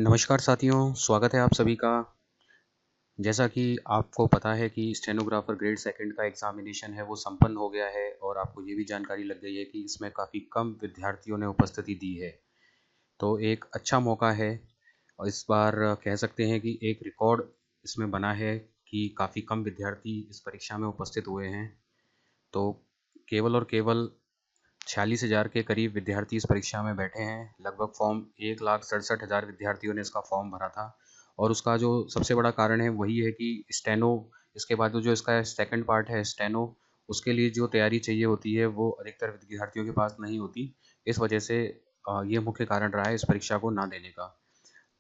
नमस्कार साथियों, स्वागत है आप सभी का। जैसा कि आपको पता है कि स्टेनोग्राफर ग्रेड सेकंड का एग्ज़ामिनेशन है वो संपन्न हो गया है और आपको ये भी जानकारी लग गई है कि इसमें काफ़ी कम विद्यार्थियों ने उपस्थिति दी है। तो एक अच्छा मौका है और इस बार कह सकते हैं कि एक रिकॉर्ड इसमें बना है कि काफ़ी कम विद्यार्थी इस परीक्षा में उपस्थित हुए हैं। तो केवल और केवल 46,000 के करीब विद्यार्थी इस परीक्षा में बैठे हैं। लगभग फॉर्म 1,67,000 विद्यार्थियों ने इसका फॉर्म भरा था और उसका जो सबसे बड़ा कारण है वही है कि स्टेनो, इसके बाद जो इसका सेकंड पार्ट है स्टेनो, उसके लिए जो तैयारी चाहिए होती है वो अधिकतर विद्यार्थियों के पास नहीं होती। इस वजह से ये मुख्य कारण रहा है इस परीक्षा को ना देने का।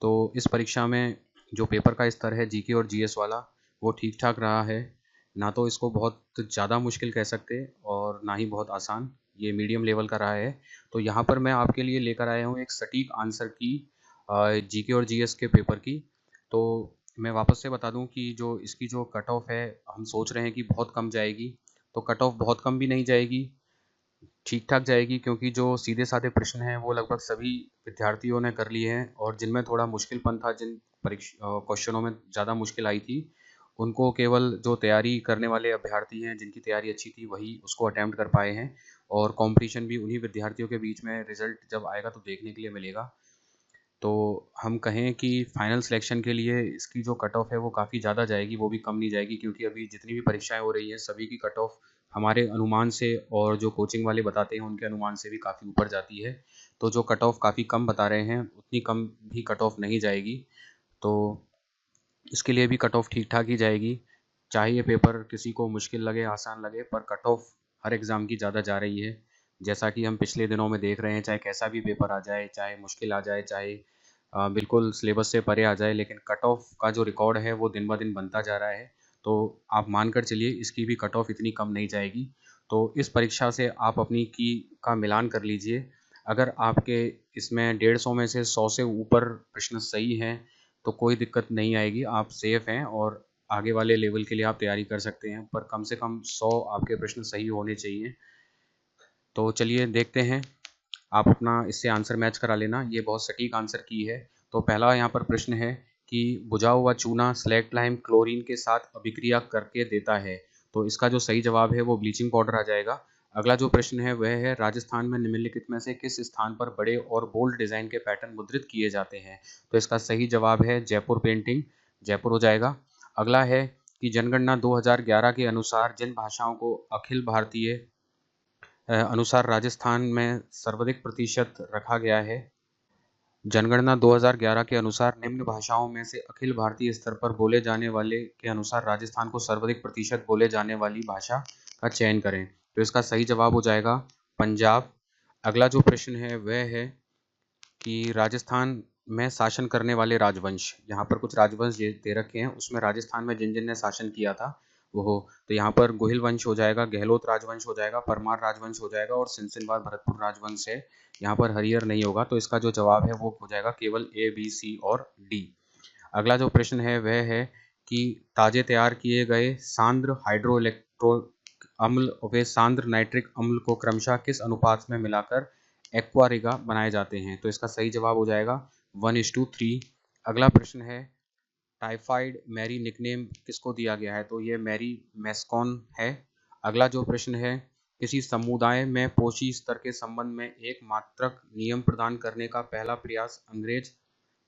तो इस परीक्षा में जो पेपर का स्तर है जीके और जीएस वाला, वो ठीक ठाक रहा है। ना तो इसको बहुत ज़्यादा मुश्किल कह सकते और ना ही बहुत आसान, ये मीडियम लेवल का रहा है। तो यहाँ पर मैं आपके लिए लेकर आया हूँ एक सटीक आंसर की जीके और जीएस के पेपर की। तो मैं वापस से बता दूँ कि जो इसकी जो कट ऑफ है, हम सोच रहे हैं कि बहुत कम जाएगी। तो कट ऑफ बहुत कम भी नहीं जाएगी, ठीक ठाक जाएगी, क्योंकि जो सीधे साधे प्रश्न हैं वो लगभग सभी विद्यार्थियों ने कर लिए हैं और जिनमें थोड़ा मुश्किलपन था, जिन क्वेश्चनों में ज़्यादा मुश्किल आई थी, उनको केवल जो तैयारी करने वाले अभ्यर्थी हैं जिनकी तैयारी अच्छी थी वही उसको अटैम्प्ट कर पाए हैं। और कंपटीशन भी उन्हीं विद्यार्थियों के बीच में रिजल्ट जब आएगा तो देखने के लिए मिलेगा। तो हम कहें कि फाइनल सिलेक्शन के लिए इसकी जो कट ऑफ है वो काफ़ी ज़्यादा जाएगी, वो भी कम नहीं जाएगी, क्योंकि अभी जितनी भी परीक्षाएं हो रही हैं सभी की कट ऑफ हमारे अनुमान से और जो कोचिंग वाले बताते हैं उनके अनुमान से भी काफ़ी ऊपर जाती है। तो जो कट ऑफ काफ़ी कम बता रहे हैं उतनी कम भी कट ऑफ नहीं जाएगी। तो इसके लिए भी कट ऑफ ठीक ठाक ही जाएगी। चाहे ये पेपर किसी को मुश्किल लगे आसान लगे, पर कट ऑफ हर एग्ज़ाम की ज़्यादा जा रही है। जैसा कि हम पिछले दिनों में देख रहे हैं, चाहे कैसा भी पेपर आ जाए, चाहे मुश्किल आ जाए, चाहे बिल्कुल सिलेबस से परे आ जाए, लेकिन कट ऑफ का जो रिकॉर्ड है वो दिन ब दिन बनता जा रहा है। तो आप मानकर चलिए इसकी भी कट ऑफ इतनी कम नहीं जाएगी। तो इस परीक्षा से आप अपनी की का मिलान कर लीजिए। अगर आपके इसमें 150 में से 100 से ऊपर प्रश्न सही हैं तो कोई दिक्कत नहीं आएगी, आप सेफ़ हैं और आगे वाले लेवल के लिए आप तैयारी कर सकते हैं। पर कम से कम 100 आपके प्रश्न सही होने चाहिए। तो चलिए देखते हैं, आप अपना इससे आंसर मैच करा लेना, ये बहुत सटीक आंसर की है। तो पहला यहाँ पर प्रश्न है कि बुझा हुआ चूना स्लैग लाइम क्लोरीन के साथ अभिक्रिया करके देता है। तो इसका जो सही जवाब है वो ब्लीचिंग पाउडर आ जाएगा। अगला जो प्रश्न है वह है राजस्थान में निम्नलिखित में से किस स्थान पर बड़े और बोल्ड डिज़ाइन के पैटर्न मुद्रित किए जाते हैं। तो इसका सही जवाब है जयपुर पेंटिंग, जयपुर हो जाएगा। अगला है कि जनगणना 2011 के अनुसार जिन भाषाओं को अखिल भारतीय अनुसार राजस्थान में सर्वाधिक प्रतिशत रखा गया है। जनगणना 2011 के अनुसार निम्न भाषाओं में से अखिल भारतीय स्तर पर बोले जाने वाले के अनुसार राजस्थान को सर्वाधिक प्रतिशत बोले जाने वाली भाषा का चयन करें। तो इसका सही जवाब हो जाएगा पंजाब। अगला जो प्रश्न है वह है कि राजस्थान में शासन करने वाले राजवंश, यहाँ पर कुछ राजवंश दे रखे हैं, उसमें राजस्थान में जिन जिन ने शासन किया था वो हो। तो यहाँ पर गोहिल वंश हो जाएगा, गहलोत राजवंश हो जाएगा, परमार राजवंश हो जाएगा और सिलसिलेवार भरतपुर राजवंश है। यहाँ पर हरियर नहीं होगा, तो इसका जो जवाब है वो हो जाएगा केवल ए बी सी और डी। अगला जो प्रश्न है वह है कि ताजे तैयार किए गए सांद्र हाइड्रो इलेक्ट्रो अम्ल व सांद्र नाइट्रिक अम्ल को क्रमशः किस अनुपात में मिलाकर एक्वारिगा बनाए जाते हैं। तो इसका सही जवाब हो जाएगा 1:3। अगला प्रश्न है टाइफाइड मैरी निकनेम किसको दिया गया है। तो ये मैरी मैस्कॉन है। अगला जो प्रश्न है किसी समुदाय में पोषी स्तर के संबंध में एक मात्रक नियम प्रदान करने का पहला प्रयास अंग्रेज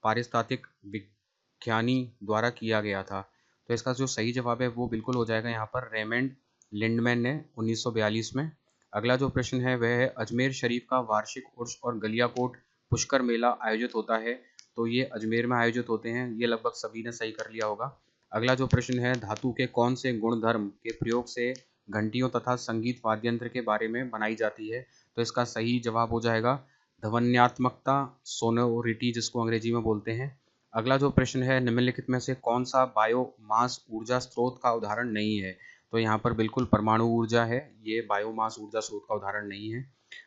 पारिस्थितिक विज्ञानी द्वारा किया गया था। तो इसका जो सही जवाब है वो बिल्कुल हो जाएगा यहाँ पर रेमंड लिंडमैन ने 1942 में। अगला जो प्रश्न है वह है अजमेर शरीफ का वार्षिक उर्स और गलियाकोट पुष्कर मेला आयोजित होता है। तो ये अजमेर में आयोजित होते हैं, ये लगभग सभी ने सही कर लिया होगा। अगला जो प्रश्न है धातु के कौन से गुणधर्म के प्रयोग से घंटियों तथा संगीत वाद्यंत्र के बारे में बनाई जाती है। तो इसका सही जवाब हो जाएगा ध्वन्यात्मकता, सोनोरिटी जिसको अंग्रेजी में बोलते हैं। अगला जो प्रश्न है निम्नलिखित में से कौन सा बायोमास ऊर्जा स्रोत का उदाहरण नहीं है। तो यहाँ पर बिल्कुल परमाणु ऊर्जा है, ये बायोमास ऊर्जा स्रोत का उदाहरण नहीं है।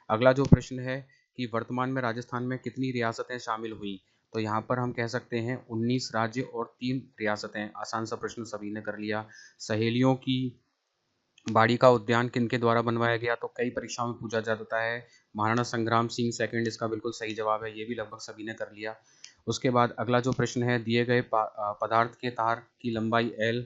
अगला जो प्रश्न है कि वर्तमान में राजस्थान में कितनी रियासतें शामिल हुई। तो यहाँ पर हम कह सकते हैं 19 राज्य और 3 रियासतें। आसान सा प्रश्न सभी ने कर लिया। सहेलियों की बाड़ी का उद्यान किनके द्वारा बनवाया गया। तो कई परीक्षाओं में पूछा जाता है, महाराणा संग्राम सिंह सेकंड इसका बिल्कुल सही जवाब है, ये भी लगभग सभी ने कर लिया। उसके बाद अगला जो प्रश्न है, दिए गए पदार्थ के तार की लंबाई L,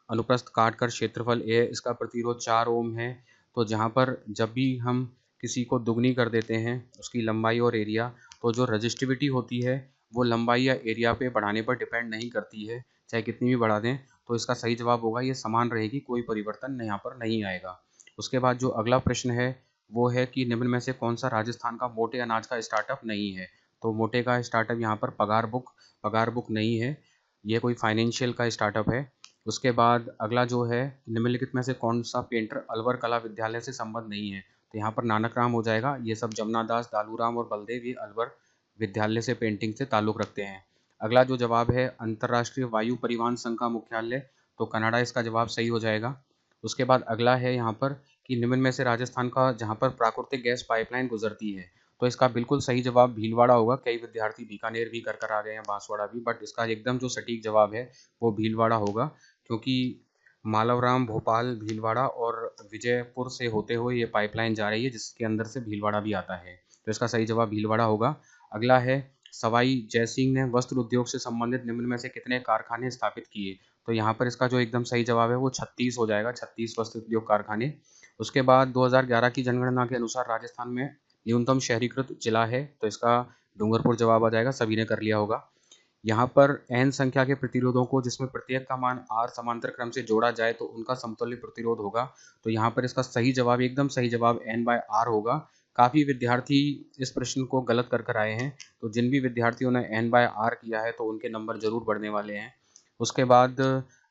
अनुप्रस्थ काट कर क्षेत्रफल A, इसका प्रतिरोध 4 ओम है। तो जहाँ पर जब भी हम किसी को दुगनी कर देते हैं उसकी लंबाई और एरिया, तो जो रजिस्टिविटी होती है वो लंबाई या एरिया पे बढ़ाने पर डिपेंड नहीं करती है, चाहे कितनी भी बढ़ा दें। तो इसका सही जवाब होगा ये समान रहेगी, कोई परिवर्तन यहाँ पर नहीं आएगा। उसके बाद जो अगला प्रश्न है वो है कि निम्न में से कौन सा राजस्थान का मोटे अनाज का स्टार्टअप नहीं है। तो मोटे का स्टार्टअप यहाँ पर पगार बुक नहीं है, ये कोई फाइनेंशियल का स्टार्टअप है। उसके बाद अगला जो है, निम्नलिखित में से कौन सा पेंटर अलवर कला विद्यालय से संबद्ध नहीं है। तो यहाँ पर नानक राम हो जाएगा। ये सब जमुना दास, दालूराम और बलदेव ये अलवर विद्यालय से पेंटिंग से ताल्लुक़ रखते हैं। अगला जो जवाब है, अंतर्राष्ट्रीय वायु परिवहन संघ का मुख्यालय, तो कनाडा इसका जवाब सही हो जाएगा। उसके बाद अगला है यहाँ पर कि निम्न में से राजस्थान का जहाँ पर प्राकृतिक गैस पाइपलाइन गुजरती है, तो इसका बिल्कुल सही जवाब भीलवाड़ा होगा। कई विद्यार्थी बीकानेर भी कर आ गए हैं, बांसवाड़ा भी, बट इसका एकदम जो सटीक जवाब है वो भीलवाड़ा होगा, क्योंकि मालवराम, भोपाल, भीलवाड़ा और विजयपुर से होते हुए ये पाइपलाइन जा रही है, जिसके अंदर से भीलवाड़ा भी आता है। तो इसका सही जवाब भीलवाड़ा होगा। अगला है, सवाई जयसिंह ने वस्त्र उद्योग से संबंधित निम्न में से कितने कारखाने स्थापित किए। तो यहाँ पर इसका जो एकदम सही जवाब है वो 36 हो जाएगा, 36 वस्त्र उद्योग कारखाने। उसके बाद 2011 की जनगणना के अनुसार राजस्थान में न्यूनतम शहरीकृत जिला है, तो इसका डूंगरपुर जवाब आ जाएगा, सभी ने कर लिया होगा। यहाँ पर n संख्या के प्रतिरोधों को जिसमें प्रत्येक का मान r समांतर क्रम से जोड़ा जाए तो उनका समतुल्य प्रतिरोध होगा। तो यहाँ पर इसका सही जवाब, एकदम सही जवाब n/r होगा। काफ़ी विद्यार्थी इस प्रश्न को गलत कर आए हैं, तो जिन भी विद्यार्थियों ने n/r किया है तो उनके नंबर जरूर बढ़ने वाले हैं। उसके बाद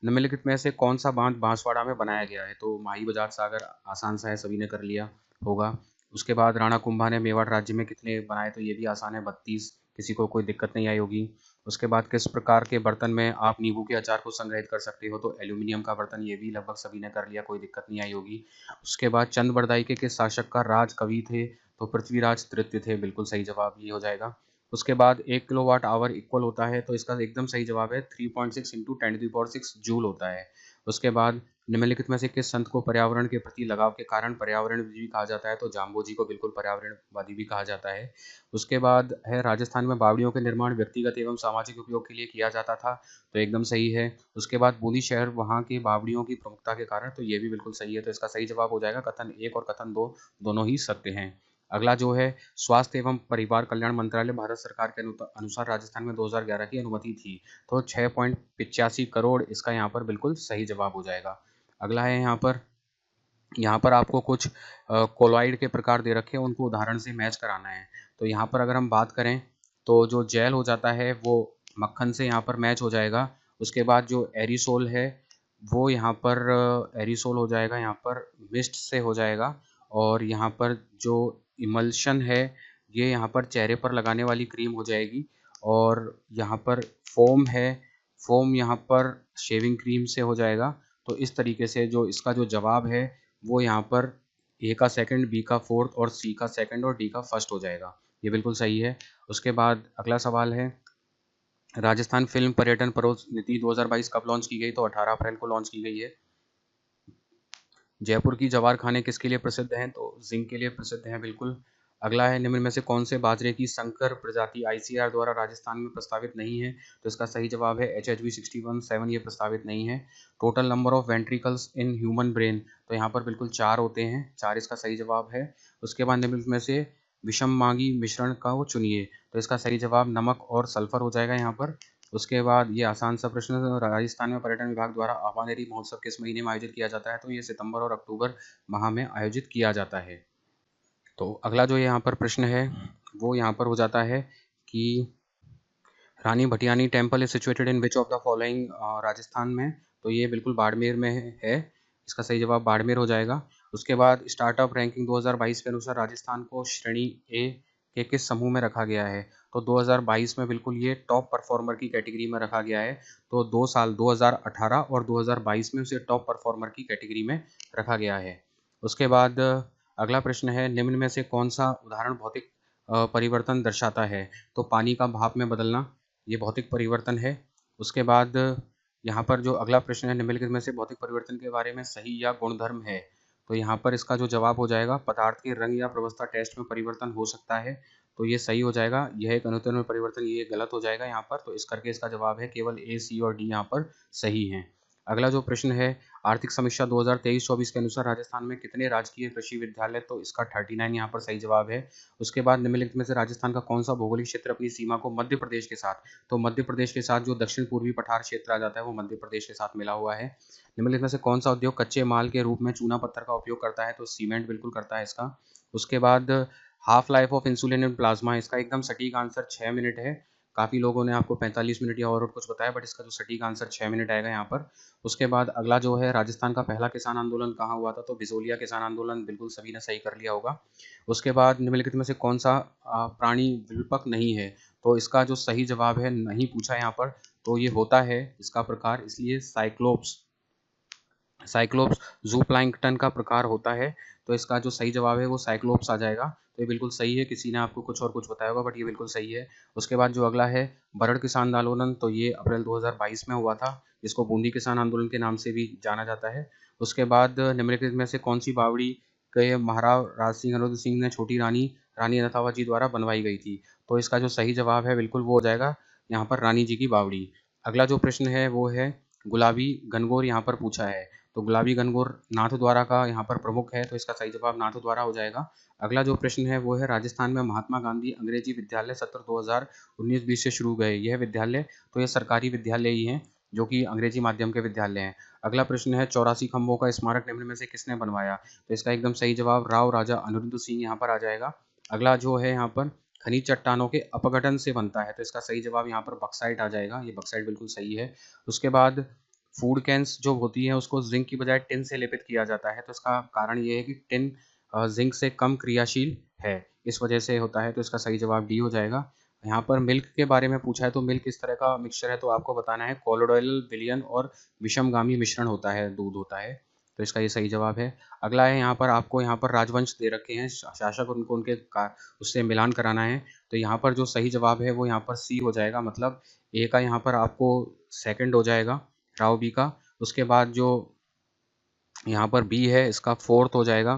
निम्नलिखित में से कौन सा बांध बांसवाड़ा में बनाया गया है। तो माही बजाज सागर, आसान सा है, सभी ने कर लिया होगा। उसके बाद राणा कुंभा ने मेवाड़ राज्य में कितने बनाए, तो ये भी आसान है, 32, किसी को कोई दिक्कत नहीं आई होगी। उसके बाद किस प्रकार के बर्तन में आप नींबू के अचार को संग्रहित कर सकते हो। तो एल्यूमिनियम का बर्तन, ये भी लगभग सभी ने कर लिया, कोई दिक्कत नहीं आई होगी। उसके बाद चंद बरदाई के किस शासक का राज कवि थे। तो पृथ्वीराज तृतीय थे, बिल्कुल सही जवाब ये हो जाएगा। उसके बाद 1 किलोवाट आवर इक्वल होता है, तो इसका एकदम सही जवाब है 3.6 इंटू 10⁶ जूल होता है। उसके बाद निम्नलिखित में से किस संत को पर्यावरण के प्रति लगाव के कारण पर्यावरणवादी भी कहा जाता है। तो जाम्बो जी को बिल्कुल पर्यावरणवादी भी कहा जाता है। उसके बाद है, राजस्थान में बावड़ियों के निर्माण व्यक्तिगत एवं सामाजिक उपयोग के लिए किया जाता था, तो एकदम सही है। उसके बाद बूंदी शहर वहाँ की बावड़ियों की प्रमुखता के कारण, तो ये भी बिल्कुल सही है। तो इसका सही जवाब हो जाएगा कथन 1 और कथन 2 दोनों ही सत्य हैं। अगला जो है, स्वास्थ्य एवं परिवार कल्याण मंत्रालय भारत सरकार के अनुसार राजस्थान में 2011 की अनुमति थी, तो 6.85 करोड़ इसका यहाँ पर बिल्कुल सही जवाब हो जाएगा। अगला है यहाँ पर आपको कुछ कोलॉइड के प्रकार दे रखे हैं, उनको उदाहरण से मैच कराना है। तो यहाँ पर अगर हम बात करें तो जो जेल हो जाता है वो मक्खन से यहाँ पर मैच हो जाएगा। उसके बाद जो एरिसोल है वो यहाँ पर एरिसोल हो जाएगा, यहाँ पर मिस्ट से हो जाएगा। और यहाँ पर जो इमल्शन है ये यहाँ पर चेहरे पर लगाने वाली क्रीम हो जाएगी। और यहाँ पर फोम है, फोम यहाँ पर शेविंग क्रीम से हो जाएगा। तो इस तरीके से जो इसका जो जवाब है वो यहाँ पर ए का सेकंड, बी का फोर्थ और सी का सेकंड और डी का फर्स्ट हो जाएगा, ये बिल्कुल सही है। उसके बाद अगला सवाल है, राजस्थान फिल्म पर्यटन परोस नीति 2022 कब लॉन्च की गई। तो 18 अप्रैल को लॉन्च की गई है। जयपुर की जवार खाने किसके लिए प्रसिद्ध हैं। तो जिंक के लिए प्रसिद्ध हैं, बिल्कुल। अगला है, निम्न में से कौन से बाजरे की संकर प्रजाति ICAR द्वारा राजस्थान में प्रस्तावित नहीं है। तो इसका सही जवाब है HHV 61-7, ये प्रस्तावित नहीं है। Total number of ventricles in human brain, तो यहाँ पर बिल्कुल 4 होते हैं, 4 इसका सही जवाब है। उसके बाद निम्न में से विषम मांगी मिश्रण का वो चुनिए। तो इसका सही जवाब नमक और सल्फर हो जाएगा यहाँ पर। उसके बाद ये आसान सा प्रश्न, राजस्थान में पर्यटन विभाग द्वारा आवानेरी महोत्सव किस महीने में आयोजित किया जाता है। तो ये सितंबर और अक्टूबर माह में आयोजित किया जाता है। तो अगला जो यहाँ पर प्रश्न है वो यहाँ पर हो जाता है कि Rani Bhatiyani temple is situated in which of the following, Rajasthan में। तो ये बिल्कुल बाड़मेर में है, इसका सही जवाब बाड़मेर हो जाएगा। उसके बाद स्टार्टअप रैंकिंग 2022 के अनुसार राजस्थान को श्रेणी ए के किस समूह में रखा गया है। तो 2022 में बिल्कुल ये टॉप परफॉर्मर की कैटेगरी में रखा गया है। तो 2 साल 2018 और 2022 में उसे टॉप परफॉर्मर की कैटेगरी में रखा गया है। उसके बाद अगला प्रश्न है, निम्न में से कौन सा उदाहरण भौतिक परिवर्तन दर्शाता है। तो पानी का भाप में बदलना, ये भौतिक परिवर्तन है। उसके बाद यहाँ पर जो अगला प्रश्न है, निम्नलिखित में से भौतिक परिवर्तन के बारे में सही या गुणधर्म है। तो यहाँ पर इसका जो जवाब हो जाएगा, पदार्थ के रंग या प्रवस्था टेस्ट में परिवर्तन हो सकता है। तो ये सही हो जाएगा। यह एक अनुत्तर में परिवर्तन, ये गलत हो जाएगा यहाँ पर। तो इस करके इसका जवाब है केवल ए, सी और डी यहाँ पर सही हैं। अगला जो प्रश्न है, आर्थिक समीक्षा 2023-24 के अनुसार राजस्थान में कितने राजकीय कृषि विद्यालय, तो इसका 39 यहाँ पर सही जवाब है। उसके बाद निम्नलिखित में से राजस्थान का कौन सा भौगोलिक क्षेत्र अपनी सीमा को मध्य प्रदेश के साथ, तो मध्य प्रदेश के साथ जो दक्षिण पूर्वी पठार क्षेत्र आ जाता है वो मध्य प्रदेश के साथ मिला हुआ है। निम्नलिखित में से कौन सा उद्योग कच्चे माल के रूप में चूना पत्थर का उपयोग करता है, तो सीमेंट बिल्कुल करता है इसका। उसके बाद half life of insulin and plasma, इसका एकदम सटीक आंसर 6 मिनट है। काफ़ी लोगों ने आपको 45 मिनट या और कुछ बताया, बट इसका जो सटीक आंसर 6 मिनट आएगा यहाँ पर। उसके बाद अगला जो है, राजस्थान का पहला किसान आंदोलन कहाँ हुआ था, तो बिजोलिया किसान आंदोलन, बिल्कुल सभी ने सही कर लिया होगा। उसके बाद निम्नलिखित में से कौन सा प्राणी विलुप्त नहीं है, तो इसका जो सही जवाब है, नहीं पूछा यहाँ पर, तो ये होता है इसका प्रकार, इसलिए साइक्लोप्स, साइक्लोप्स जूप्लैंक्टन का प्रकार होता है। तो इसका जो सही जवाब है वो साइक्लोप्स आ जाएगा। तो ये बिल्कुल सही है, किसी ने आपको कुछ और कुछ बताया होगा, बट ये बिल्कुल सही है। उसके बाद जो अगला है, बरड़ किसान आंदोलन, तो ये अप्रैल 2022 में हुआ था, जिसको बूंदी किसान आंदोलन के नाम से भी जाना जाता है। उसके बाद निम्नलिखित में से कौन सी बावड़ी के महाराव राज सिंह अनिरुद्ध सिंह ने छोटी रानी रानी अनंतावा जी द्वारा बनवाई गई थी, तो इसका जो सही जवाब है बिल्कुल वो हो जाएगा यहाँ पर रानी जी की बावड़ी। अगला जो प्रश्न है वो है गुलाबी गनगौर यहाँ पर पूछा है, तो गुलाबी गनगौर नाथद्वारा का यहाँ पर प्रमुख है, तो इसका सही जवाब नाथद्वारा हो जाएगा। अगला जो प्रश्न है वो है, राजस्थान में महात्मा गांधी अंग्रेजी विद्यालय सत्र 2019-20 से शुरू गए, यह विद्यालय, तो यह सरकारी विद्यालय ही हैं जो कि अंग्रेजी माध्यम के विद्यालय हैं। अगला प्रश्न है, 84 खंभों का स्मारक निम्न में से किसने बनवाया, तो इसका एकदम सही जवाब राव राजा अनिरुद्ध सिंह यहाँ पर आ जाएगा। अगला जो है यहाँ पर, खनिज चट्टानों के अपघटन से बनता है, तो इसका सही जवाब यहाँ पर बक्साइट आ जाएगा, ये बक्साइट बिल्कुल सही है। उसके बाद फूड कैंस जो होती है उसको जिंक की बजाय टिन से लेपित किया जाता है, तो इसका कारण ये है कि टिन जिंक से कम क्रियाशील है, इस वजह से होता है, तो इसका सही जवाब डी हो जाएगा। यहाँ पर मिल्क के बारे में पूछा है, तो मिल्क किस तरह का मिक्सचर है, तो आपको बताना है कोलोडोइल विलियन और विषमगामी मिश्रण होता है, दूध होता है, तो इसका ये सही जवाब है। अगला है, यहाँ पर आपको यहाँ पर राजवंश दे रखे हैं, शासक उनको उनके उससे मिलान कराना है, तो यहाँ पर जो सही जवाब है वो यहाँ पर सी हो जाएगा, मतलब ए का यहाँ पर आपको सेकंड हो जाएगा, राव बी का। उसके बाद जो यहाँ पर बी है इसका फोर्थ हो जाएगा,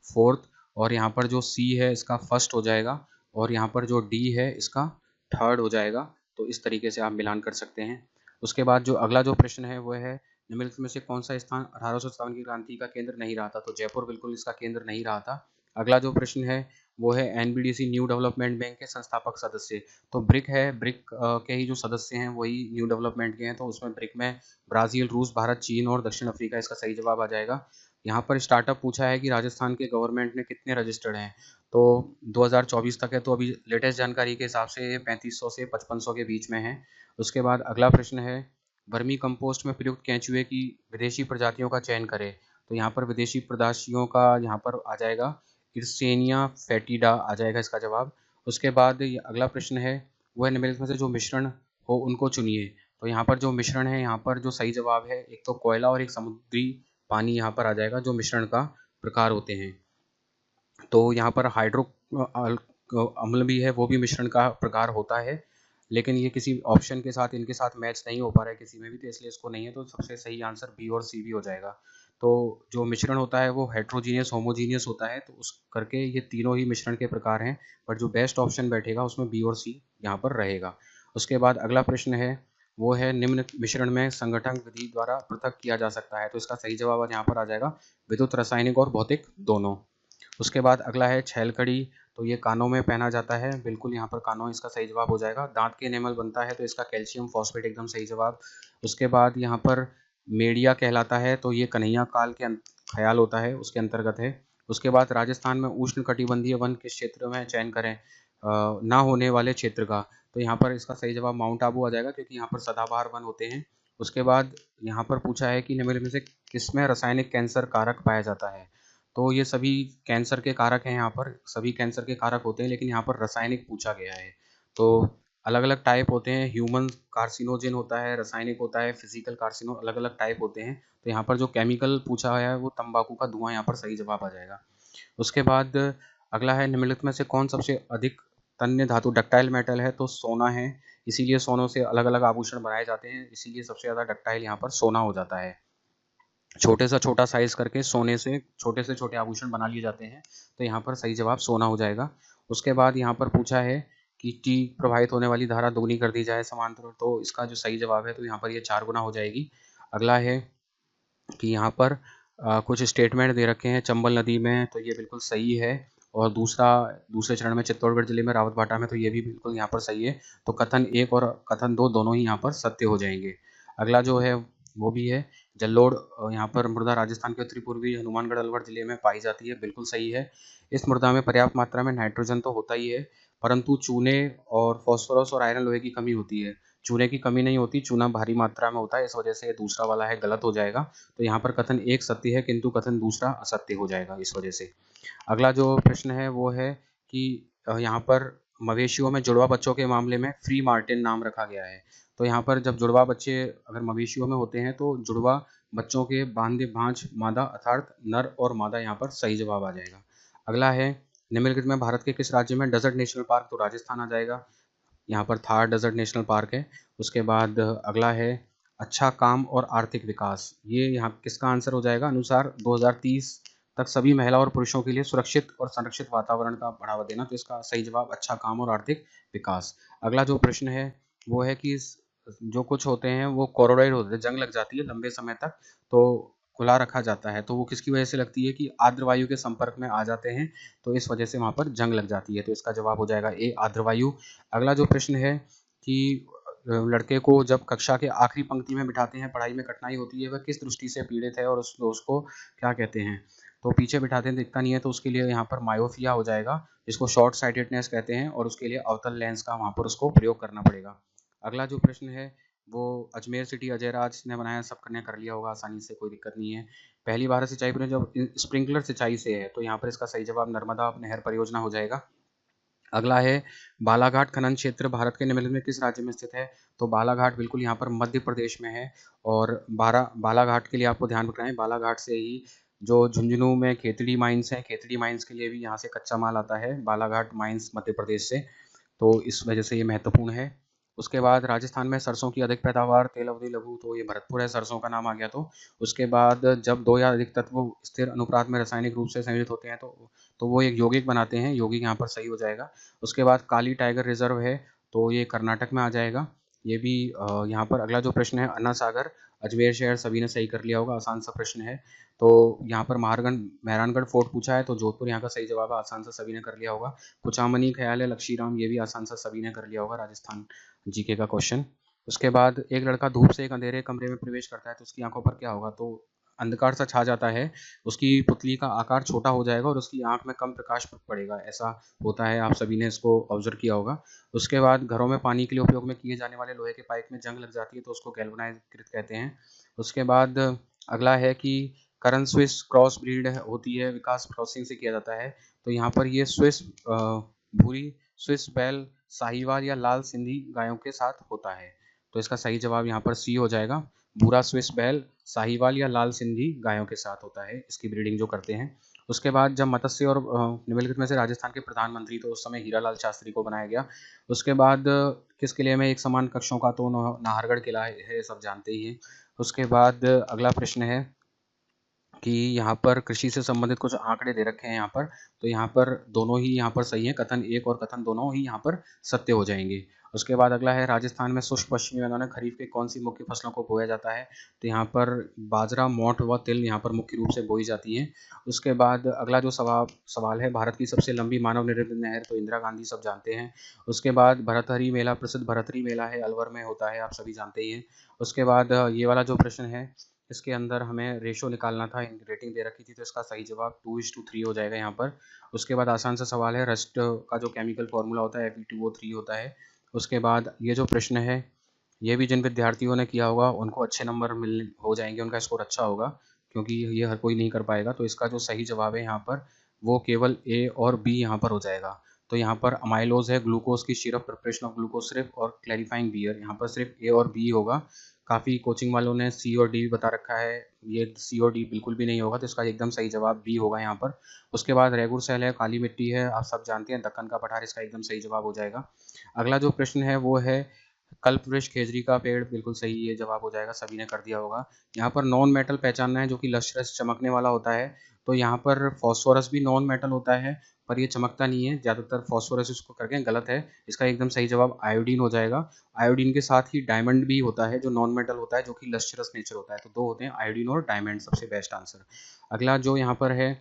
फोर्थ, और यहाँ पर जो सी है इसका फर्स्ट हो जाएगा, और यहाँ पर जो डी है इसका थर्ड हो जाएगा। तो इस तरीके से आप मिलान कर सकते हैं। उसके बाद जो अगला जो प्रश्न है वो है, निम्नलिखित में से कौन सा स्थान 1857 की क्रांति का केंद्र नहीं रहा था, तो जयपुर बिल्कुल इसका केंद्र नहीं रहा था। अगला जो प्रश्न है वो है, एनबीडीसी न्यू डेवलपमेंट बैंक के संस्थापक सदस्य, तो ब्रिक है, ब्रिक के ही जो सदस्य हैं वही न्यू डेवलपमेंट के हैं, तो उसमें ब्रिक में ब्राज़ील, रूस, भारत, चीन और दक्षिण अफ्रीका, इसका सही जवाब आ जाएगा। यहाँ पर स्टार्टअप पूछा है कि राजस्थान के गवर्नमेंट ने कितने रजिस्टर्ड हैं, तो 2024 तक है, तो अभी लेटेस्ट जानकारी के हिसाब से 3500 से 5500 के बीच में है। उसके बाद अगला प्रश्न है, वर्मी कंपोस्ट में प्रयुक्त केंचुए की विदेशी प्रजातियों का चयन करें, तो यहाँ पर विदेशी प्रजातियों का यहाँ पर आ जाएगा इर्सेनिया फेटिडा आ जाएगा इसका जवाब। उसके बाद अगला प्रश्न है, वह निम्नलिखित में से जो मिश्रण हो उनको चुनिए, तो यहाँ पर जो मिश्रण है, यहाँ पर जो सही जवाब है, एक तो कोयला और एक समुद्री पानी यहाँ पर आ जाएगा, जो मिश्रण का प्रकार होते हैं। तो यहाँ पर हाइड्रो अम्ल भी है, वो भी मिश्रण का प्रकार होता है, लेकिन ये किसी ऑप्शन के साथ इनके साथ मैच नहीं हो पा रहा है किसी में भी, तो इसलिए इसको नहीं है, तो सबसे सही आंसर बी और सी भी हो जाएगा। तो जो मिश्रण होता है वो हेट्रोजीनियस होमोजीनियस होता है, तो उस करके ये तीनों ही मिश्रण के प्रकार हैं, पर जो बेस्ट ऑप्शन बैठेगा उसमें बी और सी यहाँ पर रहेगा। उसके बाद अगला प्रश्न है, वो है, निम्न मिश्रण में संगठन विधि द्वारा पृथक किया जा सकता है, तो इसका सही जवाब यहाँ पर आ जाएगा विद्युत, रासायनिक और भौतिक दोनों। उसके बाद अगला है छैलकड़ी, तो ये कानों में पहना जाता है, बिल्कुल यहाँ पर कानों इसका सही जवाब हो जाएगा। दांत के एनेमल बनता है, तो इसका कैल्शियम फॉस्फेट एकदम सही जवाब। उसके बाद यहाँ पर मेड़िया कहलाता है, तो ये कन्हैया काल के ख्याल होता है उसके अंतर्गत है। उसके बाद राजस्थान में उष्ण कटिबंधीय वन किस क्षेत्र में चयन करें, ना होने वाले क्षेत्र का, तो यहाँ पर इसका सही जवाब माउंट आबू आ जाएगा, क्योंकि यहाँ पर सदाबहार वन होते हैं। उसके बाद यहाँ पर पूछा है कि निम्नलिखित में से किसमें रासायनिक कैंसर कारक पाया जाता है, तो ये सभी कैंसर के कारक हैं, यहाँ पर सभी कैंसर के कारक होते हैं, लेकिन यहाँ पर रासायनिक पूछा गया है। तो अलग अलग टाइप होते हैं, ह्यूमन कार्सिनोजेन होता है, रासायनिक होता है, फिजिकल कार्सिनो, अलग अलग टाइप होते हैं। तो यहाँ पर जो केमिकल पूछा गया है वो तंबाकू का धुआं यहाँ पर सही जवाब आ जाएगा। उसके बाद अगला है, निम्नलिखित में से कौन सबसे अधिक तन्य धातु डक्टाइल मेटल है, तो सोना है, इसीलिए सोनों से अलग अलग आभूषण बनाए जाते हैं, इसीलिए सबसे ज़्यादा डक्टाइल यहाँ पर सोना हो जाता है। छोटे से छोटा साइज करके सोने से छोटे आभूषण बना लिए जाते हैं। तो यहाँ पर सही जवाब सोना हो जाएगा। उसके बाद यहाँ पर पूछा है कि टी प्रवाहित होने वाली धारा दोगुनी कर दी जाए समांतर, तो इसका जो सही जवाब है तो यहाँ पर ये 4 गुना हो जाएगी। अगला है कि यहाँ पर कुछ स्टेटमेंट दे रखे हैं चंबल नदी में, तो ये बिल्कुल सही है। और दूसरे चरण में चित्तौड़गढ़ जिले में रावतबाटा में, तो ये भी बिल्कुल यहाँ पर सही है। तो कथन 1 और कथन 2 दोनों ही यहाँ पर सत्य हो जाएंगे। अगला जो है वो भी है जल्लोड़, यहाँ पर मृदा राजस्थान के उत्तरी पूर्वी हनुमानगढ़ अलवर जिले में पाई जाती है, बिल्कुल सही है। इस मृदा में पर्याप्त मात्रा में नाइट्रोजन तो होता ही है, परंतु चूने और फास्फोरस और आयरन लोहे की कमी होती है। चूने की कमी नहीं होती, चूना भारी मात्रा में होता है, इस वजह से दूसरा वाला है गलत हो जाएगा। तो यहाँ पर कथन 1 सत्य है, किंतु कथन दूसरा असत्य हो जाएगा इस वजह से। अगला जो प्रश्न है वो है कि यहाँ पर मवेशियों में जुड़वा बच्चों के मामले में फ्री मार्टिन नाम रखा गया है। तो यहाँ पर जब जुड़वा बच्चे अगर मवेशियों में होते हैं तो जुड़वा बच्चों के बांधे भांज मादा अर्थात नर और मादा यहाँ पर सही जवाब आ जाएगा। अगला है निम्नलिखित में भारत के किस राज्य में डेजर्ट नेशनल पार्क, तो राजस्थान आ जाएगा। यहाँ पर थार डेजर्ट नेशनल पार्क है। उसके बाद अगला है अच्छा काम और आर्थिक विकास, ये यहाँ किसका आंसर हो जाएगा, अनुसार 2030 तक सभी महिला और पुरुषों के लिए सुरक्षित और संरक्षित वातावरण का बढ़ावा देना, तो इसका सही जवाब अच्छा काम और आर्थिक विकास। अगला जो प्रश्न है वो है कि जो कुछ होते हैं वो कोरोइड होते हैं, जंग लग जाती है लंबे समय तक, तो खुला रखा जाता है, तो वो किसकी वजह से लगती है कि आर्द्र वायु के संपर्क में आ जाते हैं, तो इस वजह से वहाँ पर जंग लग जाती है। तो इसका जवाब हो जाएगा ए आर्द्र वायु। अगला जो प्रश्न है कि लड़के को जब कक्षा के आखिरी पंक्ति में बिठाते हैं, पढ़ाई में कठिनाई होती है, वह किस दृष्टि से पीड़ित है और उसको क्या कहते हैं, तो पीछे बिठाते हैं दिखता नहीं है, तो उसके लिए यहाँ पर मायोपिया हो जाएगा, जिसको शॉर्ट साइटेडनेस कहते हैं, और उसके लिए अवतल लेंस का वहाँ पर उसको प्रयोग करना पड़ेगा। अगला जो प्रश्न है वो अजमेर सिटी अजय राज ने बनाया, सबने कर लिया होगा आसानी से, कोई दिक्कत नहीं है। पहली बार सिंचाई पर जब स्प्रिंकलर सिंचाई से है, तो यहाँ पर इसका सही जवाब नर्मदा नहर परियोजना हो जाएगा। अगला है बालाघाट खनन क्षेत्र भारत के निम्नलिखित में किस राज्य में स्थित है, तो बालाघाट बिल्कुल यहाँ पर मध्य प्रदेश में है। और बालाघाट के लिए आपको ध्यान रखना है, बालाघाट से ही जो झुंझुनू में खेतड़ी माइंस है, खेतड़ी माइंस के लिए भी यहाँ से कच्चा माल आता है, बालाघाट माइंस मध्य प्रदेश से, तो इस वजह से ये महत्वपूर्ण है। उसके बाद राजस्थान में सरसों की अधिक पैदावार, तेल अवधि लघु, तो ये भरतपुर है, सरसों का नाम आ गया। तो उसके बाद जब 2 या अधिक तत्व स्थिर अनुपात में रासायनिक रूप से संयोजित होते हैं तो वो एक यौगिक बनाते हैं, यौगिक यहाँ पर सही हो जाएगा। उसके बाद काली टाइगर रिजर्व है, तो ये कर्नाटक में आ जाएगा। ये भी यहाँ पर अगला जो प्रश्न है अन्ना सागर अजमेर शहर, सभी ने सही कर लिया होगा, आसान सा प्रश्न है। तो यहाँ पर मेहरानगढ़ फोर्ट पूछा है, तो जोधपुर यहाँ का सही जवाब है, आसान सा सभी ने कर लिया होगा। कुचामनी ख्याल है लक्षीराम, ये भी आसान सा सभी ने कर लिया होगा, राजस्थान जीके का क्वेश्चन। उसके बाद एक लड़का धूप से एक अंधेरे कमरे में प्रवेश करता है, तो उसकी आंखों पर क्या होगा, तो अंधकार सा छा जाता है, उसकी पुतली का आकार छोटा हो जाएगा और उसकी आंख में कम प्रकाश पड़ेगा, ऐसा होता है, आप सभी ने इसको ऑब्जर्व किया होगा। उसके बाद घरों में पानी के लिए उपयोग में किए जाने वाले लोहे के पाइप में जंग लग जाती है, तो उसको गैल्वेनाइज्ड कहते हैं। उसके बाद अगला है कि करन स्विस क्रॉस ब्रीड होती है, विकास क्रॉसिंग से किया जाता है, तो यहाँ पर ये स्विस भूरी स्विस बैल साहिवाल या लाल सिंधी गायों के साथ होता है, तो इसका सही जवाब यहाँ पर सी हो जाएगा, भूरा स्विस बैल साहिवाल या लाल सिंधी गायों के साथ होता है, इसकी ब्रीडिंग जो करते हैं। उसके बाद जब मत्स्य और निम्नलिखित में से राजस्थान के प्रधानमंत्री, तो उस समय हीरालाल शास्त्री को बनाया गया। उसके बाद किस किले में एक समान कक्षों का, तो नाहरगढ़ किला है, सब जानते ही हैं। उसके बाद अगला प्रश्न है कि यहाँ पर कृषि से संबंधित कुछ आंकड़े दे रखे हैं यहाँ पर, तो यहाँ पर दोनों ही यहाँ पर सही है, कथन 1 और कथन दोनों ही यहाँ पर सत्य हो जाएंगे। उसके बाद अगला है राजस्थान में शुष्क पश्चिमी मैदान में खरीफ के कौन सी मुख्य फसलों को बोया जाता है, तो यहाँ पर बाजरा मोठ व तिल यहाँ पर मुख्य रूप से बोई जाती है। उसके बाद अगला जो सवाल है, भारत की सबसे लंबी मानव निर्मित नहर, तो इंदिरा गांधी, सब जानते हैं। उसके बाद भरतहरी मेला, प्रसिद्ध भरतहरी मेला है, अलवर में होता है, आप सभी जानते ही हैं। उसके बाद ये वाला जो प्रश्न है, इसके अंदर हमें रेशो निकालना था, रेटिंग दे रखी थी, तो इसका सही जवाब 2:3 हो जाएगा यहाँ पर। उसके बाद आसान सा सवाल है, रस्ट का जो केमिकल फॉर्मूला होता है Fe2O3 होता है। उसके बाद ये जो प्रश्न है, ये भी जिन विद्यार्थियों ने किया होगा उनको अच्छे नंबर मिल हो जाएंगे, उनका स्कोर अच्छा होगा, क्योंकि ये हर कोई नहीं कर पाएगा। तो इसका जो सही जवाब है यहाँ पर वो केवल ए और बी यहाँ पर हो जाएगा। तो यहाँ पर अमाइलोज है, ग्लूकोज की syrup, preparation of glucose syrup, और क्लैरिफाइंग बियर, यहाँ पर सिर्फ ए और बी होगा। काफ़ी कोचिंग वालों ने सी और डी बता रखा है, ये सी और डी बिल्कुल भी नहीं होगा, तो इसका एकदम सही जवाब बी होगा यहाँ पर। उसके बाद रेगुर सेल है, काली मिट्टी है, आप सब जानते हैं, दक्कन का पठार, इसका एकदम सही जवाब हो जाएगा। अगला जो प्रश्न है वो है कल्पवृक्ष खेजरी का पेड़ बिल्कुल सही, ये जवाब हो जाएगा, सभी ने कर दिया होगा। यहाँ पर नॉन मेटल पहचानना है जो कि लश्रस चमकने वाला होता है। तो यहाँ पर फॉस्फोरस भी नॉन मेटल होता है, पर ये चमकता नहीं है, ज़्यादातर फॉस्फोरस इसको करके गलत है। इसका एकदम सही जवाब आयोडीन हो जाएगा। आयोडीन के साथ ही डायमंड भी होता है जो नॉन मेटल होता है, जो कि लश्रस नेचर होता है। तो दो होते हैं, आयोडीन और डायमंड, सबसे बेस्ट आंसर। अगला जो यहाँ पर है,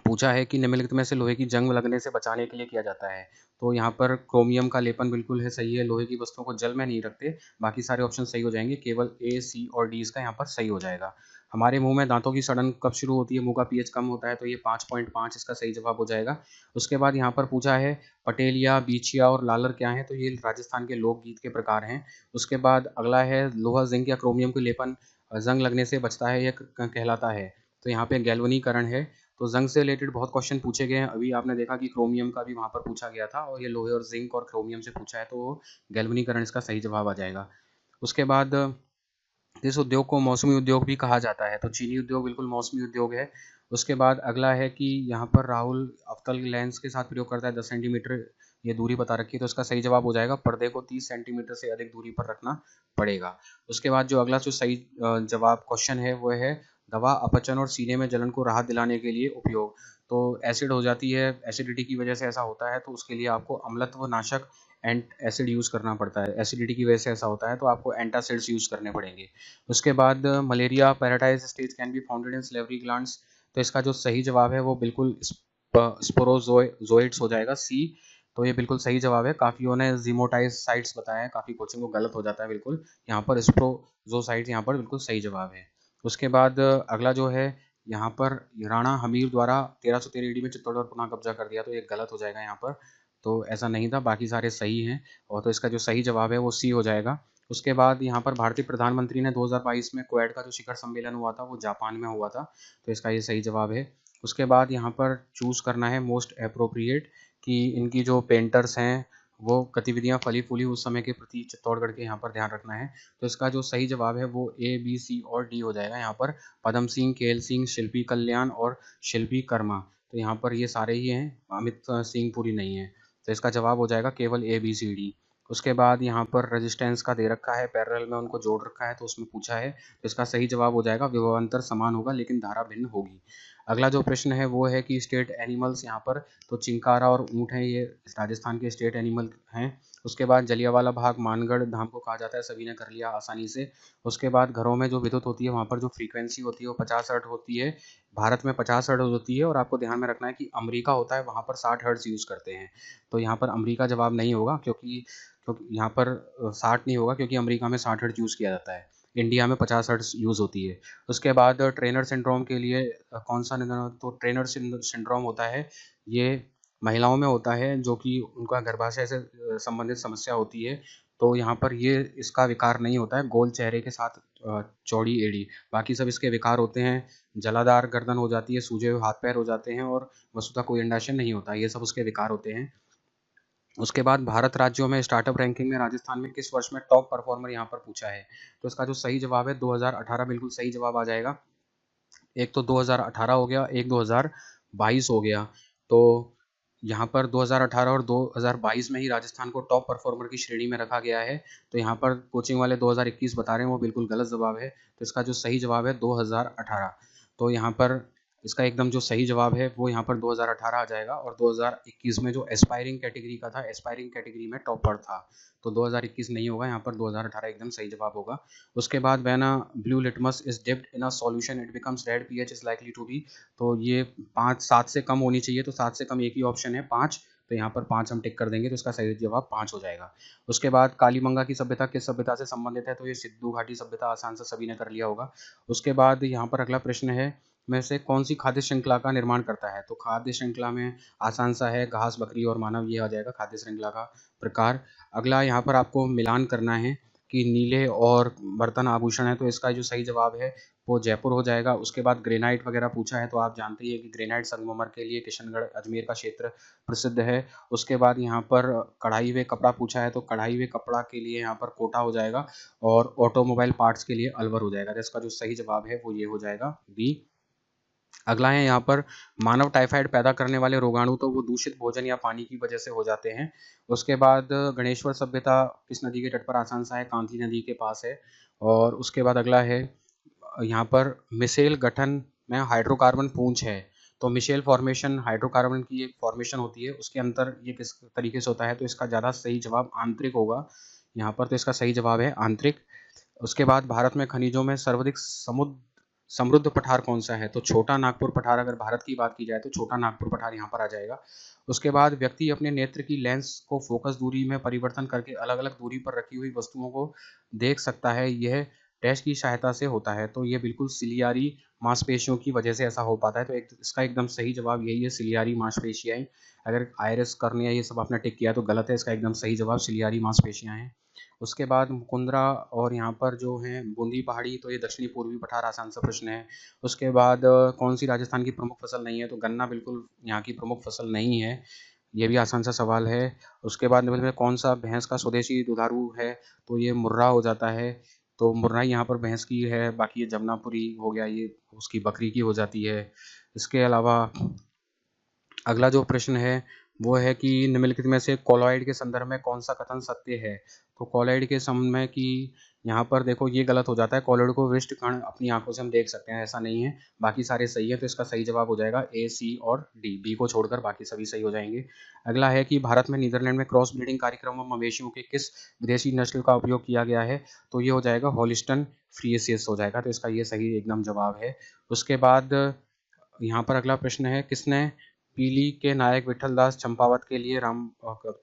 पूछा है कि निम्नलिखित में से लोहे की जंग लगने से बचाने के लिए किया जाता है। तो यहाँ पर क्रोमियम का लेपन बिल्कुल है, सही है। लोहे की वस्तुओं को जल में नहीं रखते। बाकी सारे ऑप्शन सही हो जाएंगे, केवल ए, सी और डी इसका यहाँ पर सही हो जाएगा। हमारे मुंह में दांतों की सड़न कब शुरू होती है, मुंह का पीएच कम होता है, तो ये 5.5 इसका सही जवाब हो जाएगा। उसके बाद यहाँ पर पूछा है पटेलिया, बीछिया और लालर क्या है, तो ये राजस्थान के लोकगीत के प्रकार हैं। उसके बाद अगला है लोहा, जिंक या क्रोमियम के लेपन जंग लगने से बचता है, यह कहलाता है। तो यहाँ पे गैल्वनीकरण है। तो जंग से रिलेटेड बहुत क्वेश्चन पूछे गए हैं। अभी आपने देखा कि क्रोमियम का भी वहाँ पर पूछा गया था, और ये लोहे और जिंक और क्रोमियम से पूछा है, तो गैल्वनीकरण इसका सही जवाब आ जाएगा। उसके बाद इस उद्योग को मौसमी उद्योग भी कहा जाता है, तो चीनी उद्योग बिल्कुल मौसमी उद्योग है। उसके बाद अगला है कि यहाँ पर राहुल अवतल लेंस के साथ प्रयोग करता है, 10 सेंटीमीटर ये दूरी बता रखी है, तो इसका सही जवाब हो जाएगा पर्दे को 30 सेंटीमीटर से अधिक दूरी पर रखना पड़ेगा। उसके बाद जो अगला जो सही जवाब क्वेश्चन है वो है दवा अपचन और सीने में जलन को राहत दिलाने के लिए उपयोग। तो एसिड हो जाती है, एसिडिटी की वजह से ऐसा होता है, तो उसके लिए आपको अम्लत्व नाशक एंट एसिड यूज़ करना पड़ता है। एसिडिटी की वजह से ऐसा होता है, तो आपको एंटासिड्स यूज़ करने पड़ेंगे। उसके बाद malaria parasite stage can be founded in salivary glands, तो इसका जो सही जवाब है वो बिल्कुल स्पोरोजोइट्स हो जाएगा, सी। तो ये बिल्कुल सही जवाब है। काफियों ने जीमोटाइसाइट्स बताया है, काफी कोचिंग को गलत हो जाता है बिल्कुल। यहाँ पर स्प्रोजोसाइट्स यहाँ पर बिल्कुल सही जवाब है। उसके बाद अगला जो है, यहाँ पर राणा हमीर द्वारा 1313 ईडी में चित्तौड़ पर पुनः कब्जा कर दिया, तो ये गलत हो जाएगा यहाँ पर। तो ऐसा नहीं था, बाकी सारे सही हैं। और तो इसका जो सही जवाब है वो सी हो जाएगा। उसके बाद यहाँ पर भारतीय प्रधानमंत्री ने 2022 में क्वेड का जो शिखर सम्मेलन हुआ था वो जापान में हुआ था, तो इसका ये सही जवाब है। उसके बाद यहाँ पर चूज़ करना है मोस्ट अप्रोप्रिएट, कि इनकी जो पेंटर्स हैं वो गतिविधियाँ फली फूली उस समय के प्रति चित्तौड़गढ़ के यहाँ पर ध्यान रखना है। तो इसका जो सही जवाब है वो ए, बी, सी और डी हो जाएगा। यहाँ पर पदम सिंह, केल सिंह, शिल्पी कल्याण और शिल्पी कर्मा, तो यहाँ पर ये सारे ही हैं, अमित सिंह पूरी नहीं है। तो इसका जवाब हो जाएगा केवल ए, बी, सी, डी। उसके बाद यहाँ पर रेजिस्टेंस का दे रखा है, पैरेलल में उनको जोड़ रखा है, तो उसमें पूछा है, तो इसका सही जवाब हो जाएगा विभवांतर समान होगा लेकिन धारा भिन्न होगी। अगला जो प्रश्न है वो है कि स्टेट एनिमल्स यहाँ पर, तो चिंकारा और ऊँट हैं, ये राजस्थान के स्टेट एनिमल हैं। उसके बाद जलियांवाला बाग मानगढ़ धाम को कहा जाता है, सभी ने कर लिया आसानी से। उसके बाद घरों में जो विद्युत होती है वहाँ पर जो फ्रीक्वेंसी होती है वो 50 हर्ट्ज होती है। भारत में 50 हर्ट्ज होती है, और आपको ध्यान में रखना है कि अमेरिका होता है वहाँ पर 60 हर्ट्ज यूज़ करते हैं। तो यहाँ पर अमेरिका जवाब नहीं होगा, क्योंकि क्योंकि यहाँ पर 60 नहीं होगा, क्योंकि अमेरिका में 60 हर्ट्ज यूज़ किया जाता है। इंडिया में 50 हर्ट्ज यूज़ होती है। उसके बाद ट्रेनर सिंड्रोम के लिए कौन सा निदान, तो ट्रेनर सिंड्रोम होता है, ये महिलाओं में होता है जो कि उनका गर्भाशय से संबंधित समस्या होती है। तो यहाँ पर ये इसका विकार नहीं होता है, गोल चेहरे के साथ चौड़ी एड़ी। बाकी सब इसके विकार होते हैं, जलाधार गर्दन हो जाती है, सूजे हुए हाथ पैर हो जाते हैं, और वस्तुतः कोई अंडाशय नहीं होता, ये सब उसके विकार होते हैं। उसके बाद भारत राज्यों में स्टार्टअप रैंकिंग में राजस्थान में किस वर्ष में टॉप परफॉर्मर यहाँ पर पूछा है, तो इसका जो सही जवाब है 2018 बिल्कुल सही जवाब आ जाएगा। एक तो 2018 हो गया, एक 2022 हो गया। तो यहाँ पर 2018 और 2022 में ही राजस्थान को टॉप परफॉर्मर की श्रेणी में रखा गया है। तो यहाँ पर कोचिंग वाले 2021 बता रहे हैं, वो बिल्कुल गलत जवाब है। तो इसका जो सही जवाब है 2018। तो यहाँ पर इसका एकदम जो सही जवाब है वो यहाँ पर 2018 आ जाएगा, और 2021 में जो एस्पायरिंग कैटेगरी का था, एस्पायरिंग कैटेगरी में टॉपर था। तो 2021 नहीं होगा, यहाँ पर 2018 एकदम सही जवाब होगा। उसके बाद when a blue litmus is dipped in a solution it becomes red, pH is likely to be, तो ये 7 से कम होनी चाहिए, तो 7 से कम एक ही ऑप्शन है 5, तो यहाँ पर 5 हम टिक कर देंगे, तो इसका सही जवाब 5 हो जाएगा। उसके बाद कालीमंगा की सभ्यता किस सभ्यता से संबंधित है, तो ये सिद्धू घाटी सभ्यता, आसान से सभी ने कर लिया होगा। उसके बाद यहाँ पर अगला प्रश्न है, में से कौन सी खाद्य श्रृंखला का निर्माण करता है, तो खाद्य श्रृंखला में आसान सा है, घास, बकरी और मानव, ये आ जाएगा खाद्य श्रृंखला का प्रकार। अगला यहाँ पर आपको मिलान करना है कि नीले और बर्तन आभूषण है, तो इसका जो सही जवाब है वो जयपुर हो जाएगा। उसके बाद ग्रेनाइट वगैरह पूछा है, तो आप जानते ही है कि ग्रेनाइट संगमरमर के लिए किशनगढ़ अजमेर का क्षेत्र प्रसिद्ध है। उसके बाद यहाँ पर कढ़ाई हुए कपड़ा पूछा है, तो कढ़ाई हुए कपड़ा के लिए यहाँ पर कोटा हो जाएगा, और ऑटोमोबाइल पार्ट्स के लिए अलवर हो जाएगा। तो इसका जो सही जवाब है वो ये हो जाएगा बी। अगला है यहाँ पर मानव टाइफाइड पैदा करने वाले रोगाणु, तो वो दूषित भोजन या पानी की वजह से हो जाते हैं। उसके बाद गणेश्वर सभ्यता किस नदी के तट पर आसान सा है, कांती नदी के पास है। और उसके बाद अगला है यहाँ पर मिसेल गठन में हाइड्रोकार्बन पूंछ है। तो मिशेल फॉर्मेशन हाइड्रोकार्बन की एक फॉर्मेशन होती है, उसके अंदर ये किस तरीके से होता है, तो इसका ज़्यादा सही जवाब आंतरिक होगा यहाँ पर, तो इसका सही जवाब है आंतरिक। उसके बाद भारत में खनिजों में सर्वाधिक समृद्ध पठार कौन सा है, तो छोटा नागपुर पठार, अगर भारत की बात की जाए तो छोटा नागपुर पठार यहाँ पर आ जाएगा। उसके बाद व्यक्ति अपने नेत्र की लेंस को फोकस दूरी में परिवर्तन करके अलग अलग दूरी पर रखी हुई वस्तुओं को देख सकता है, यह डैश की सहायता से होता है, तो ये बिल्कुल सिलियारी मांसपेशियों की वजह से ऐसा हो पाता है। तो इसका एकदम सही जवाब यही है, सिलियारी मांसपेशियाँ। अगर आयरस कर्निया ये सब आपने टिक किया तो गलत है, इसका एकदम सही जवाब सिलियारी मांसपेशियाँ हैं। उसके बाद मुकुंदरा और यहाँ पर जो है बूंदी पहाड़ी, तो ये दक्षिणी पूर्वी पठार, आसान सा प्रश्न है। उसके बाद कौन सी राजस्थान की प्रमुख फसल नहीं है, तो गन्ना बिल्कुल यहाँ की प्रमुख फसल नहीं है, ये भी आसान सा सवाल है। उसके बाद निबल में कौन सा भैंस का स्वदेशी दुधारू है, तो ये मुर्रा हो जाता है, तो मुर्रा यहाँ पर भैंस की है, बाकी ये जमुनापुरी हो गया, ये उसकी बकरी की हो जाती है। इसके अलावा अगला जो प्रश्न है वो है कि निम्नलिखित में से कोलॉइड के संदर्भ में कौन सा कथन सत्य है, तो कोलॉइड के समय की यहाँ पर देखो ये गलत हो जाता है, कोलॉइड को विशिष्ट कण अपनी आंखों से हम देख सकते हैं, ऐसा नहीं है, बाकी सारे सही है, तो इसका सही जवाब हो जाएगा ए, सी और डी, बी को छोड़कर बाकी सभी सही हो जाएंगे। अगला है कि भारत में नीदरलैंड में क्रॉस ब्रीडिंग कार्यक्रम में मवेशियों के किस विदेशी नस्ल का उपयोग किया गया है, तो ये हो जाएगा हॉलिस्टन फ्रीसियस हो जाएगा, तो इसका ये सही एकदम जवाब है। उसके बाद यहाँ पर अगला प्रश्न है, किसने पीली के नायक विठल दास चंपावत के लिए राम,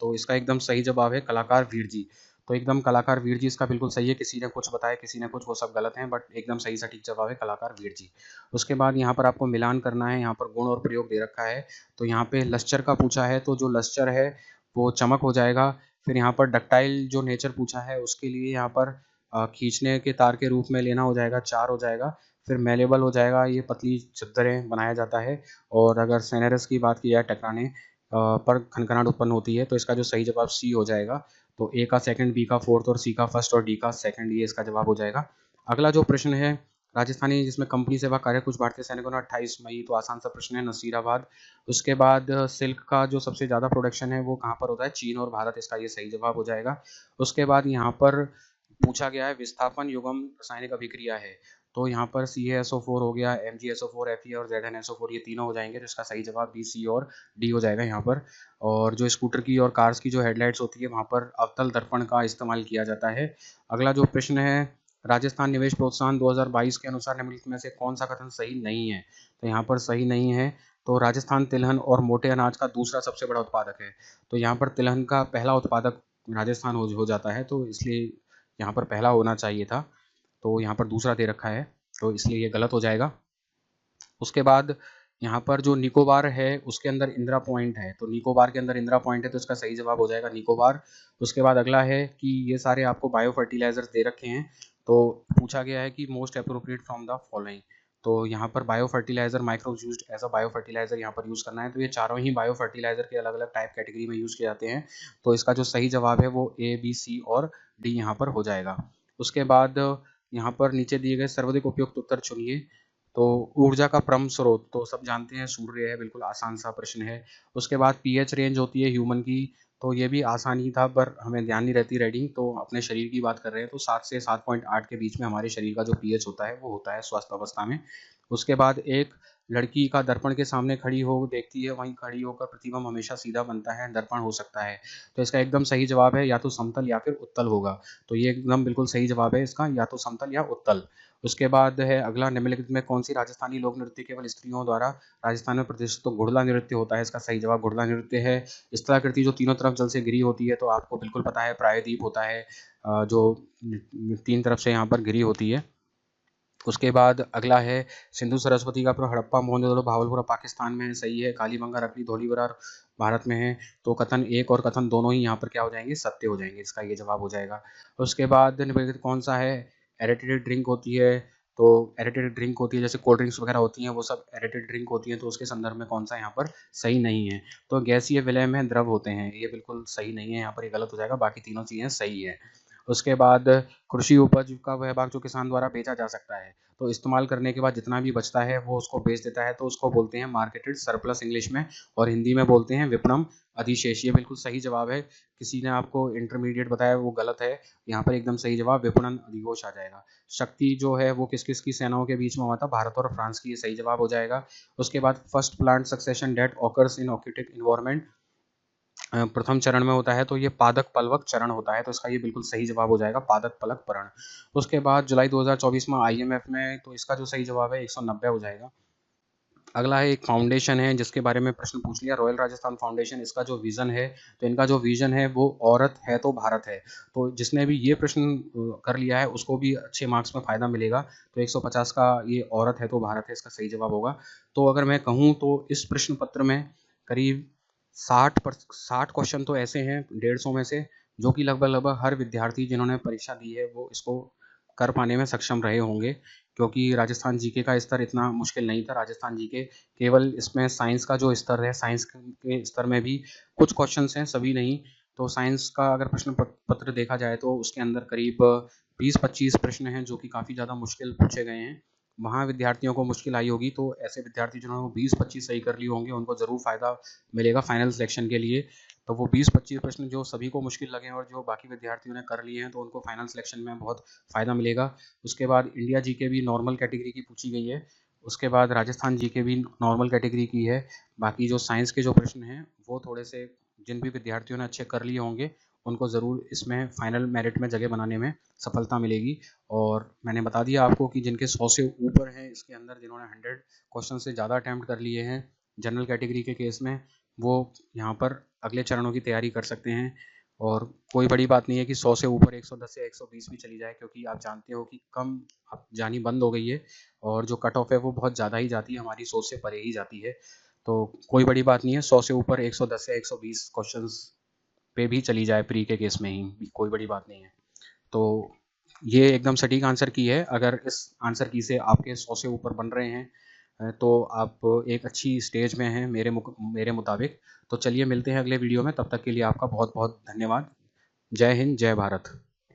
तो इसका एकदम सही जवाब है कलाकार वीर जी, तो एकदम कलाकार वीर जी इसका बिल्कुल सही है, किसी ने कुछ बताया किसी ने कुछ, वो सब गलत हैं, बट एकदम सही सटीक जवाब है कलाकार वीर जी। उसके बाद यहाँ पर आपको मिलान करना है, यहाँ पर गुण और प्रयोग दे रखा है, तो यहाँ पे लश्चर का पूछा है, तो जो लश्चर है वो चमक हो जाएगा। फिर यहाँ पर डक्टाइल जो नेचर पूछा है उसके लिए यहाँ पर खींचने के तार के रूप में लेना हो जाएगा, 4 हो जाएगा। फिर मेलेबल हो जाएगा, ये पतली चद्दरें बनाया जाता है। और अगर सेनेरस की बात की जाए, टकराने पर खनखनाहट उत्पन्न होती है, तो इसका जो सही जवाब सी हो जाएगा। तो ए का सेकंड, बी का फोर्थ और सी का फर्स्ट और डी का सेकंड, ये इसका जवाब हो जाएगा। अगला जो प्रश्न है राजस्थानी जिसमें कंपनी सेवा कार्य कुछ भारतीय सैनिकों ने 28 मई, तो आसान सा प्रश्न है, नसीराबाद। उसके बाद सिल्क का जो सबसे ज़्यादा प्रोडक्शन है वो कहाँ पर होता है, चीन और भारत, इसका ये सही जवाब हो जाएगा। उसके बाद यहाँ पर पूछा गया है विस्थापन युग्म रासायनिक अभिक्रिया है, तो यहाँ पर CaSO4 हो गया, MgSO4 Fe और ZnSO4, ये तीनों हो जाएंगे, तो इसका सही जवाब बी, सी और डी हो जाएगा यहाँ पर। और जो स्कूटर की और कार्स की जो हेडलाइट्स होती है वहाँ पर अवतल दर्पण का इस्तेमाल किया जाता है। अगला जो प्रश्न है राजस्थान निवेश प्रोत्साहन 2022 के अनुसार निम्नलिखित में से कौन सा कथन सही नहीं है, तो यहाँ पर सही नहीं है, तो राजस्थान तिलहन और मोटे अनाज का दूसरा सबसे बड़ा उत्पादक है, तो यहाँ पर तिलहन का पहला उत्पादक राजस्थान हो जाता है, तो इसलिए यहाँ पर पहला होना चाहिए था, तो यहाँ पर दूसरा दे रखा है, तो इसलिए ये गलत हो जाएगा। उसके बाद यहाँ पर जो निकोबार है उसके अंदर इंदिरा पॉइंट है, तो निकोबार के अंदर इंदिरा पॉइंट है, तो इसका सही जवाब हो जाएगा निकोबार। उसके बाद अगला है कि ये सारे आपको बायो फर्टिलाइजर्स दे रखे हैं, तो पूछा गया है कि most appropriate from the following, तो यहाँ पर bio fertiliser microbes used as a bio fertiliser यहाँ पर यूज़ करना है, तो ये चारों ही बायो फर्टिलाइजर के अलग अलग टाइप कैटेगरी में यूज़ किए जाते हैं, तो इसका जो सही जवाब है वो ए, बी, सी और डी यहाँ पर हो जाएगा। उसके बाद यहाँ पर नीचे दिए गए सर्वाधिक उपयुक्त उत्तर चुनिए, तो ऊर्जा का परम स्रोत तो सब जानते हैं सूर्य है, बिल्कुल आसान सा प्रश्न है। उसके बाद पीएच रेंज होती है ह्यूमन की, तो ये भी आसान ही था पर हमें ध्यान नहीं रहती रेडिंग, तो अपने शरीर की बात कर रहे हैं, तो 7 से 7.8 के बीच में हमारे शरीर का जो पीएच होता है वो होता है स्वस्थ अवस्था में। उसके बाद एक लड़की का दर्पण के सामने खड़ी हो देखती है, वहीं खड़ी होकर प्रतिबिंब हमेशा सीधा बनता है, दर्पण हो सकता है, तो इसका एकदम सही जवाब है या तो समतल या फिर उत्तल होगा, तो ये एकदम बिल्कुल सही जवाब है इसका, या तो समतल या उत्तल। उसके बाद है अगला, निम्नलिखित में कौन सी राजस्थानी लोक नृत्य केवल स्त्रियों द्वारा राजस्थान में प्रदर्शित, तो घुड़ला नृत्य होता है, इसका सही जवाब घुड़ला नृत्य है। स्थलाकृति जो तीनों तरफ जल से घिरी होती है, तो आपको बिल्कुल पता है प्रायद्वीप होता है, जो 3 तरफ से यहाँ पर घिरी होती है। उसके बाद अगला है सिंधु सरस्वती का प्रयोग हड़प्पा मोहनजोदड़ो भावलपुरा पाकिस्तान में है, सही है, कालीबंगा रकली धौलीवरा भारत में है, तो कथन एक और कथन दोनों ही यहाँ पर क्या हो जाएंगे, सत्य हो जाएंगे, इसका ये जवाब हो जाएगा। उसके बाद निम्नलिखित कौन सा है एरेटेड ड्रिंक होती है, तो एरेटेड ड्रिंक होती है जैसे कोल्ड ड्रिंक्स वगैरह होती हैं वो सब एरेटेड ड्रिंक होती हैं, तो उसके संदर्भ में कौन सा यहाँ पर सही नहीं है, तो गैसीय विलय में द्रव होते हैं, ये बिल्कुल सही नहीं है, यहाँ पर ये गलत हो जाएगा, बाकी तीनों चीज़ें सही है। उसके बाद कृषि उपज का वह भाग जो किसान द्वारा बेचा जा सकता है, तो इस्तेमाल करने के बाद जितना भी बचता है वो उसको बेच देता है, तो उसको बोलते हैं मार्केटेड सरप्लस इंग्लिश में, और हिंदी में बोलते हैं विपणन अधिशेष। ये बिल्कुल सही जवाब है। किसी ने आपको इंटरमीडिएट बताया वो गलत है, यहाँ पर एकदम सही जवाब विपणन अधिकोष आ जाएगा। शक्ति जो है वो किस किस की सेनाओं के बीच में हुआ था, भारत और फ्रांस की, ये सही जवाब हो जाएगा। उसके बाद first plant succession that occurs in aquatic environment, प्रथम चरण में होता है, तो ये पादक पलवक चरण होता है, तो इसका ये बिल्कुल सही जवाब हो जाएगा पादक पलक परण। उसके बाद जुलाई 2024 में आईएमएफ में, तो इसका जो सही जवाब है 190 हो जाएगा। अगला है एक फाउंडेशन है जिसके बारे में प्रश्न पूछ लिया, रॉयल राजस्थान फाउंडेशन। इसका जो विजन है, तो इनका जो विजन है वो औरत है तो भारत है, तो जिसने भी ये प्रश्न कर लिया है उसको भी अच्छे मार्क्स में फ़ायदा मिलेगा। तो 150 का ये औरत है तो भारत है, इसका सही जवाब होगा। तो अगर मैं कहूँ तो इस प्रश्न पत्र में करीब 60 क्वेश्चन तो ऐसे हैं 150 में से, जो कि लगभग लगभग हर विद्यार्थी जिन्होंने परीक्षा दी है वो इसको कर पाने में सक्षम रहे होंगे, क्योंकि राजस्थान जीके का स्तर इतना मुश्किल नहीं था। राजस्थान जीके केवल इसमें साइंस का जो स्तर है, साइंस के स्तर में भी कुछ क्वेश्चंस हैं, सभी नहीं। तो साइंस का अगर प्रश्न पत्र देखा जाए तो उसके अंदर करीब 20-25 प्रश्न हैं जो कि काफ़ी ज़्यादा मुश्किल पूछे गए हैं। वहाँ विद्यार्थियों को मुश्किल आई होगी, तो ऐसे विद्यार्थी जिन्होंने 20-25 सही कर लिए होंगे उनको ज़रूर फ़ायदा मिलेगा फाइनल सिलेक्शन के लिए। तो वो 20-25 प्रश्न जो सभी को मुश्किल लगे और जो बाकी विद्यार्थियों ने कर लिए हैं, तो उनको फाइनल सिलेक्शन में बहुत फ़ायदा मिलेगा। उसके बाद इंडिया जीके भी नॉर्मल कैटेगरी की पूछी गई है। उसके बाद राजस्थान जीके भी नॉर्मल कैटेगरी की है। बाकी जो साइंस के जो प्रश्न हैं वो थोड़े से, जिन भी विद्यार्थियों ने अच्छे कर लिए होंगे उनको ज़रूर इसमें फाइनल मेरिट में जगह बनाने में सफलता मिलेगी। और मैंने बता दिया आपको कि जिनके 100 से ऊपर हैं इसके अंदर, जिन्होंने 100 क्वेश्चन से ज़्यादा अटैम्प्ट कर लिए हैं जनरल कैटेगरी के केस में, वो यहाँ पर अगले चरणों की तैयारी कर सकते हैं। और कोई बड़ी बात नहीं है कि 100 से ऊपर 110 या 120 भी चली जाए, क्योंकि आप जानते हो कि कम अब जानी बंद हो गई है और जो कट ऑफ है वो बहुत ज़्यादा ही जाती है, हमारी सोच से परे ही जाती है। तो कोई बड़ी बात नहीं है, 100 से ऊपर 110 या 120 क्वेश्चंस पे भी चली जाए प्री के केस में ही, कोई बड़ी बात नहीं है। तो ये एकदम सटीक आंसर की है। अगर इस आंसर की से आपके 100 से ऊपर बन रहे हैं तो आप एक अच्छी स्टेज में हैं मेरे मुताबिक। तो चलिए मिलते हैं अगले वीडियो में, तब तक के लिए आपका बहुत बहुत धन्यवाद। जय हिंद, जय भारत।